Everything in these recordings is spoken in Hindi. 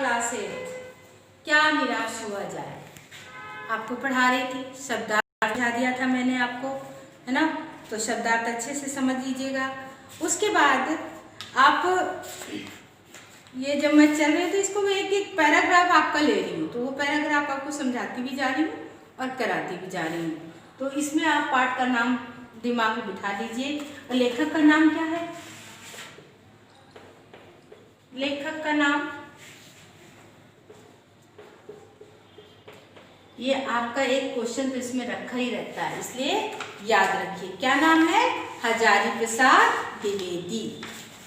क्लास 8 क्या निराश हुआ जाए, आपको पढ़ा रही थी। शब्दार्थ समझा दिया था मैंने आपको, है ना। तो शब्दार्थ अच्छे से समझ लीजिएगा। उसके बाद आप ये जब मैं चल रही हूँ तो इसको मैं एक एक पैराग्राफ आपका ले रही हूँ, तो वो पैराग्राफ आपको समझाती भी जा रही हूँ और कराती भी जा रही हूँ। तो इसमें आप पाठ का नाम दिमाग में बिठा लीजिए। और लेखक का नाम क्या है? लेखक का नाम ये आपका एक क्वेश्चन तो इसमें रखा ही रहता है, इसलिए याद रखिए। क्या नाम है? हजारी प्रसाद द्विवेदी।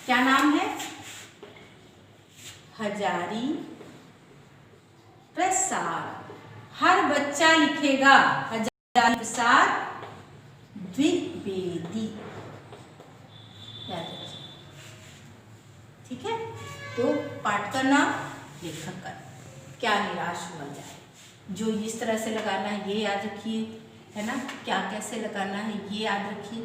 क्या नाम है? हजारी प्रसाद। हर बच्चा लिखेगा हजारी प्रसाद द्विवेदी, याद रखिए। ठीक है, तो पाठ का नाम, लेखक का। क्या निराश हुआ जाए, जो इस तरह से लगाना है ये याद रखिए, है ना। क्या कैसे लगाना है ये याद रखिए।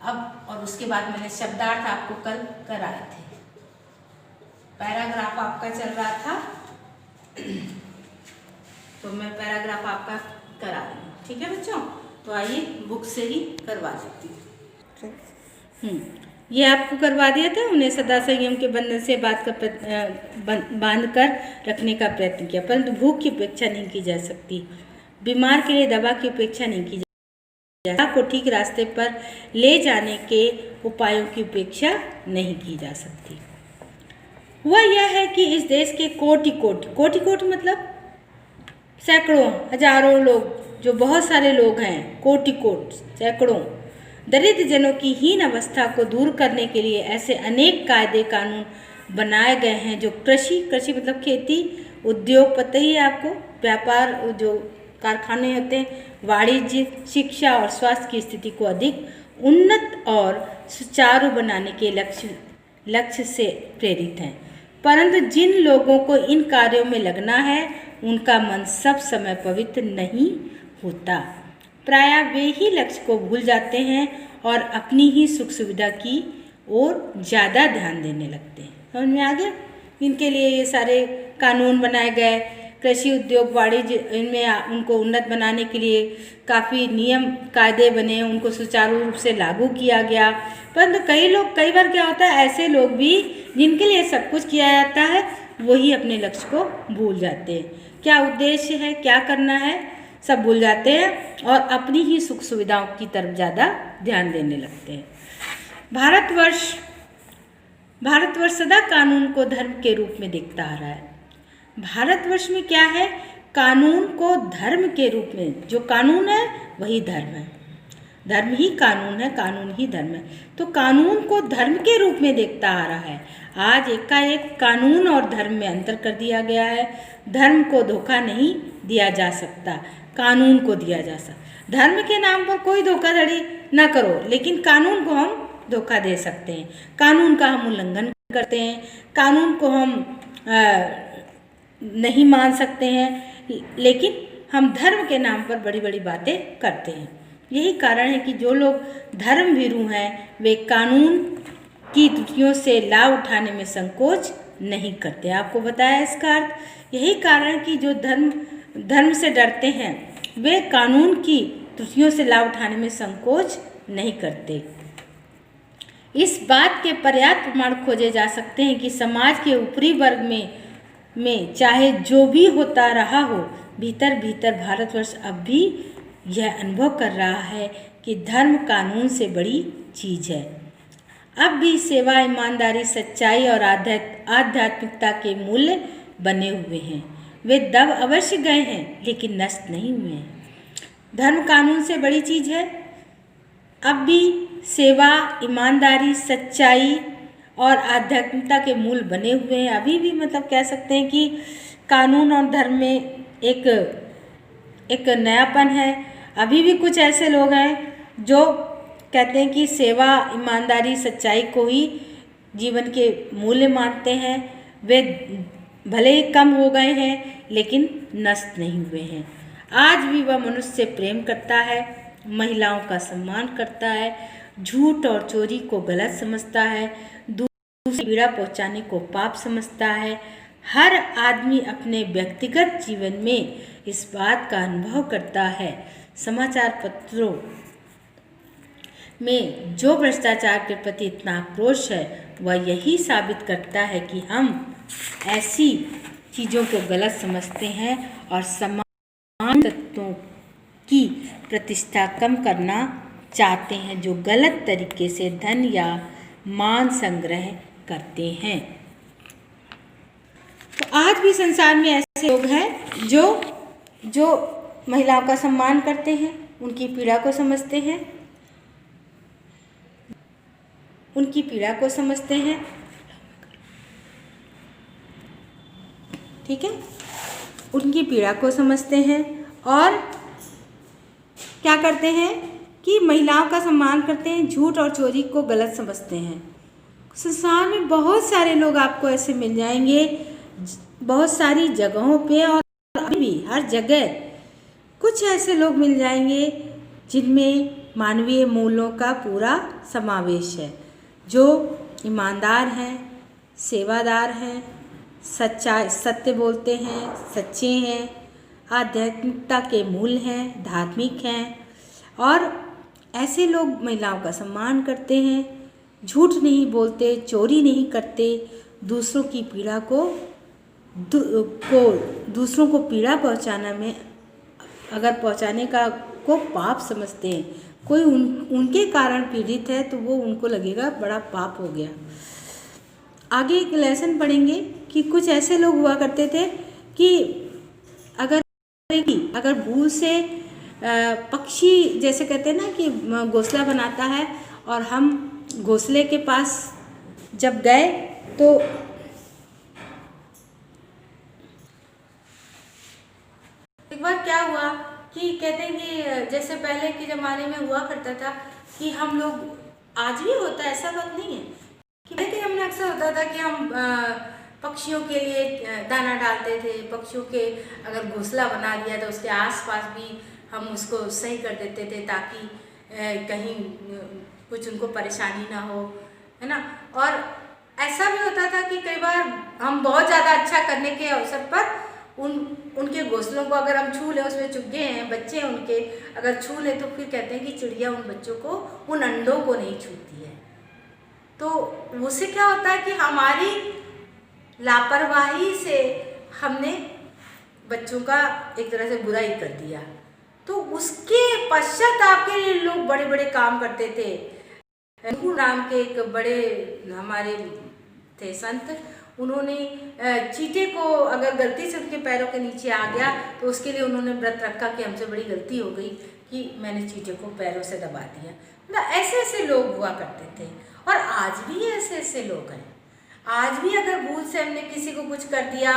अब और उसके बाद मैंने शब्दार्थ आपको कल कराए थे। पैराग्राफ आपका चल रहा था तो मैं पैराग्राफ आपका करा रही हूँ। ठीक है बच्चों, तो आइए बुक से ही करवा देती हूँ। ये आपको करवा दिया था। उन्हें सदा संयम के बंधन से बांध कर रखने का प्रयत्न किया, परंतु भूख की उपेक्षा नहीं की जा सकती। बीमार के लिए दवा की उपेक्षा नहीं की जा सकती। को ठीक रास्ते पर ले जाने के उपायों की उपेक्षा नहीं की जा सकती। हुआ यह है कि इस देश के कोटि मतलब सैकड़ों हजारों लोग, जो बहुत सारे लोग हैं, कोटि सैकड़ों दरिद्र जनों की हीन अवस्था को दूर करने के लिए ऐसे अनेक कायदे कानून बनाए गए हैं जो कृषि मतलब खेती, उद्योग पता ही है आपको, व्यापार जो कारखाने होते हैं, वाणिज्य, शिक्षा और स्वास्थ्य की स्थिति को अधिक उन्नत और सुचारू बनाने के लक्ष्य से प्रेरित हैं। परंतु जिन लोगों को इन कार्यों में लगना है उनका मन सब समय पवित्र नहीं होता। प्रायः वे ही लक्ष्य को भूल जाते हैं और अपनी ही सुख सुविधा की ओर ज़्यादा ध्यान देने लगते हैं। समझ में आ गया? इनके लिए ये सारे कानून बनाए गए, कृषि उद्योग वाणिज्य, इनमें उनको उन्नत बनाने के लिए काफ़ी नियम कायदे बने, उनको सुचारू रूप से लागू किया गया। परंतु कई बार क्या होता है, ऐसे लोग भी जिनके लिए सब कुछ किया जाता है वही अपने लक्ष्य को भूल जाते हैं। क्या उद्देश्य है, क्या करना है, सब भूल जाते हैं और अपनी ही सुख सुविधाओं की तरफ ज़्यादा ध्यान देने लगते हैं। भारतवर्ष सदा कानून को धर्म के रूप में देखता आ रहा है। भारतवर्ष में क्या है? कानून को धर्म के रूप में, जो कानून है वही धर्म है, धर्म ही कानून है, कानून ही धर्म है। तो कानून को धर्म के रूप में देखता आ रहा है। आज एकाएक कानून और धर्म में अंतर कर दिया गया है। धर्म को धोखा नहीं दिया जा सकता, कानून को दिया जा सकता। धर्म के नाम पर कोई धोखाधड़ी ना करो, लेकिन कानून को हम धोखा दे सकते हैं, कानून का हम उल्लंघन करते हैं, कानून को हम नहीं मान सकते हैं, लेकिन हम धर्म के नाम पर बड़ी बड़ी बातें करते हैं। यही कारण है कि जो लोग धर्म भीरू हैं वे कानून की त्रुटियों से लाभ उठाने में संकोच नहीं करते। आपको बताया इसका अर्थ। यही कारण है कि जो धर्म से डरते हैं वे कानून की त्रुटियों से लाभ उठाने में संकोच नहीं करते। इस बात के पर्याप्त प्रमाण खोजे जा सकते हैं कि समाज के ऊपरी वर्ग में चाहे जो भी होता रहा हो, भीतर भीतर भारतवर्ष अब भी यह अनुभव कर रहा है कि धर्म कानून से बड़ी चीज़ है। अब भी सेवा, ईमानदारी, सच्चाई और आध्यात्मिकता के मूल्य बने हुए हैं। वे दब अवश्य गए हैं लेकिन नष्ट नहीं हुए हैं। धर्म कानून से बड़ी चीज़ है। अब भी सेवा, ईमानदारी, सच्चाई और आध्यात्मिकता के मूल बने हुए हैं। अभी भी मतलब कह सकते हैं कि कानून और धर्म में एक नयापन है। अभी भी कुछ ऐसे लोग हैं जो कहते हैं कि सेवा, ईमानदारी, सच्चाई को ही जीवन के मूल्य मानते हैं। वे भले ही कम हो गए हैं लेकिन नष्ट नहीं हुए हैं। आज भी वह मनुष्य से प्रेम करता है, महिलाओं का सम्मान करता है, झूठ और चोरी को गलत समझता है, दूसरी पीड़ा पहुंचाने को पाप समझता है, हर आदमी अपने व्यक्तिगत जीवन में इस बात का अनुभव करता है। समाचार पत्रों में जो भ्रष्टाचार के प्रति इतना आक्रोश है वह यही साबित करता है कि हम ऐसी चीज़ों को गलत समझते हैं और समान तत्वों की प्रतिष्ठा कम करना चाहते हैं जो गलत तरीके से धन या मान संग्रह करते हैं। तो आज भी संसार में ऐसे लोग हैं जो महिलाओं का सम्मान करते हैं, उनकी पीड़ा को समझते हैं, ठीक है, उनकी पीड़ा को समझते हैं और क्या करते हैं कि महिलाओं का सम्मान करते हैं, झूठ और चोरी को गलत समझते हैं। संसार में बहुत सारे लोग आपको ऐसे मिल जाएंगे, बहुत सारी जगहों पे और अभी भी हर जगह कुछ ऐसे लोग मिल जाएंगे जिनमें मानवीय मूल्यों का पूरा समावेश है, जो ईमानदार हैं, सेवादार हैं, सत्य बोलते हैं, सच्चे हैं, आध्यात्मिकता के मूल हैं, धार्मिक हैं और ऐसे लोग महिलाओं का सम्मान करते हैं, झूठ नहीं बोलते, चोरी नहीं करते, दूसरों की पीड़ा दूसरों को पीड़ा पहुंचाना में अगर पहुंचाने का को पाप समझते हैं। कोई उनके कारण पीड़ित है तो वो उनको लगेगा बड़ा पाप हो गया। आगे एक लेसन पढ़ेंगे कि कुछ ऐसे लोग हुआ करते थे कि अगर भूल से पक्षी जैसे कहते हैं ना कि घोंसला बनाता है और हम घोंसले के पास जब गए तो एक बार क्या हुआ कि कहते हैं कि जैसे पहले के ज़माने में हुआ करता था कि हम लोग, आज भी होता है ऐसा बात नहीं है कि पहले हमने अक्सर होता था कि हम पक्षियों के लिए दाना डालते थे, पक्षियों के अगर घोंसला बना दिया तो उसके आसपास भी हम उसको सही कर देते थे ताकि कहीं कुछ उनको परेशानी ना हो, है ना। और ऐसा भी होता था कि कई बार हम बहुत ज़्यादा अच्छा करने के अवसर पर उनके घोंसलों को अगर हम छू लें, उसमें चुग गए हैं बच्चे हैं उनके, अगर छू लें तो फिर कहते हैं कि चिड़िया उन बच्चों को, उन अंडों को नहीं छूती है। तो उससे क्या होता है कि हमारी लापरवाही से हमने बच्चों का एक तरह से बुरा ही कर दिया। तो उसके पश्चाताप के लिए लोग बड़े बड़े काम करते थे। नाम के एक बड़े हमारे थे संत, उन्होंने चींटे को अगर गलती से उनके पैरों के नीचे आ गया तो उसके लिए उन्होंने व्रत रखा कि हमसे बड़ी गलती हो गई कि मैंने चींटे को पैरों से दबा दिया। मतलब ऐसे ऐसे लोग हुआ करते थे और आज भी ऐसे ऐसे लोग हैं। आज भी अगर भूल से हमने किसी को कुछ कर दिया,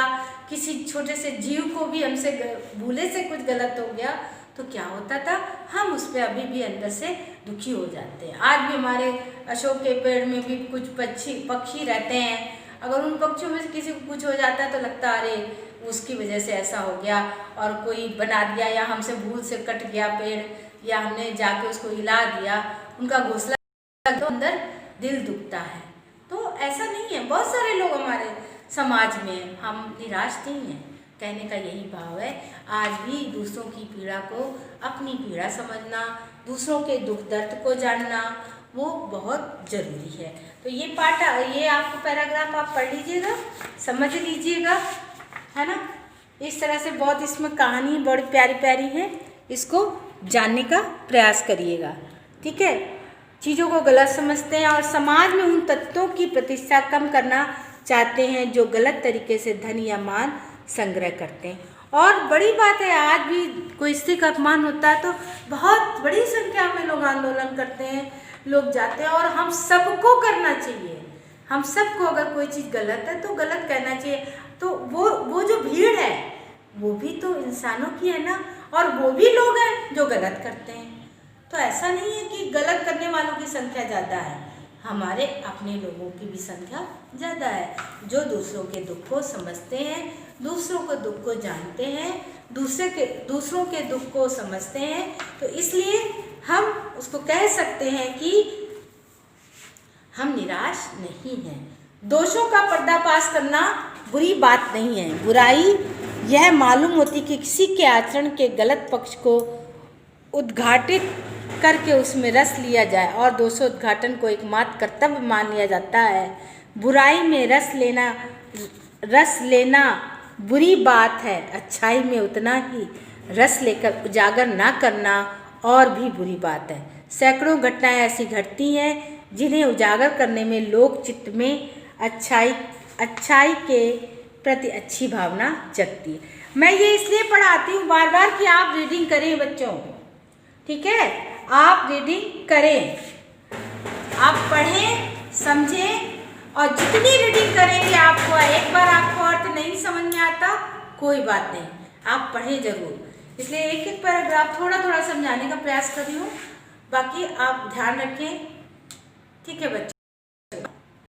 किसी छोटे से जीव को भी हमसे भूले से कुछ गलत हो गया तो क्या होता था, हम उस पर अभी भी अंदर से दुखी हो जाते हैं। आज भी हमारे अशोक के पेड़ में भी कुछ पक्षी रहते हैं, अगर उन पक्षियों में से किसी को कुछ हो जाता है तो लगता है अरे उसकी वजह से ऐसा हो गया, और कोई बना दिया या हमसे भूल से कट गया पेड़ या हमने जाके उसको हिला दिया, उनका घोंसला, तो अंदर दिल दुखता है। तो ऐसा नहीं है, बहुत सारे लोग हमारे समाज में, हम निराश नहीं हैं, कहने का यही भाव है। आज भी दूसरों की पीड़ा को अपनी पीड़ा समझना, दूसरों के दुख दर्द को जानना वो बहुत ज़रूरी है। तो ये पाठ, ये आपको पैराग्राफ आप पढ़ लीजिएगा, समझ लीजिएगा, है ना। इस तरह से बहुत इसमें कहानी बड़ी प्यारी प्यारी है, इसको जानने का प्रयास करिएगा, ठीक है। चीज़ों को गलत समझते हैं और समाज में उन तत्वों की प्रतिष्ठा कम करना चाहते हैं जो गलत तरीके से धन या मान संग्रह करते हैं। और बड़ी बात है, आज भी कोई स्त्री का अपमान होता है तो बहुत बड़ी संख्या में लोग आंदोलन करते हैं, लोग जाते हैं, और हम सबको करना चाहिए। हम सबको अगर कोई चीज़ गलत है तो गलत कहना चाहिए। तो वो जो भीड़ है वो भी तो इंसानों की है ना, और वो भी लोग हैं जो गलत करते हैं। तो ऐसा नहीं है कि गलत करने वालों की संख्या ज़्यादा है, हमारे अपने लोगों की भी संख्या ज़्यादा है, जो दूसरों के दुख को समझते हैं, दूसरों को दुख को जानते हैं, दूसरों के दुख को समझते हैं। तो इसलिए हम उसको कह सकते हैं कि हम निराश नहीं हैं। दोषों का पर्दाफाश करना बुरी बात नहीं है। बुराई यह मालूम होती कि किसी के आचरण के गलत पक्ष को उद्घाटित करके उसमें रस लिया जाए और दोषोद्घाटन को एकमात्र कर्तव्य मान लिया जाता है। बुराई में रस लेना बुरी बात है, अच्छाई में उतना ही रस लेकर उजागर ना करना और भी बुरी बात है। सैकड़ों घटनाएं ऐसी घटती हैं जिन्हें उजागर करने में लोक चित्त में अच्छाई के प्रति अच्छी भावना जगती है। मैं ये इसलिए पढ़ाती हूँ बार बार कि आप रीडिंग करें बच्चों, ठीक है, आप रीडिंग करें, आप पढ़ें, समझें, और जितनी रीडिंग करेंगे आपको, एक बार आपको अर्थ नहीं समझ में आता कोई बात नहीं, आप पढ़ें जरूर। इसलिए एक एक पैराग्राफ थोड़ा थोड़ा समझाने का प्रयास कर रही हूँ, बाकी आप ध्यान रखें, ठीक है बच्चों।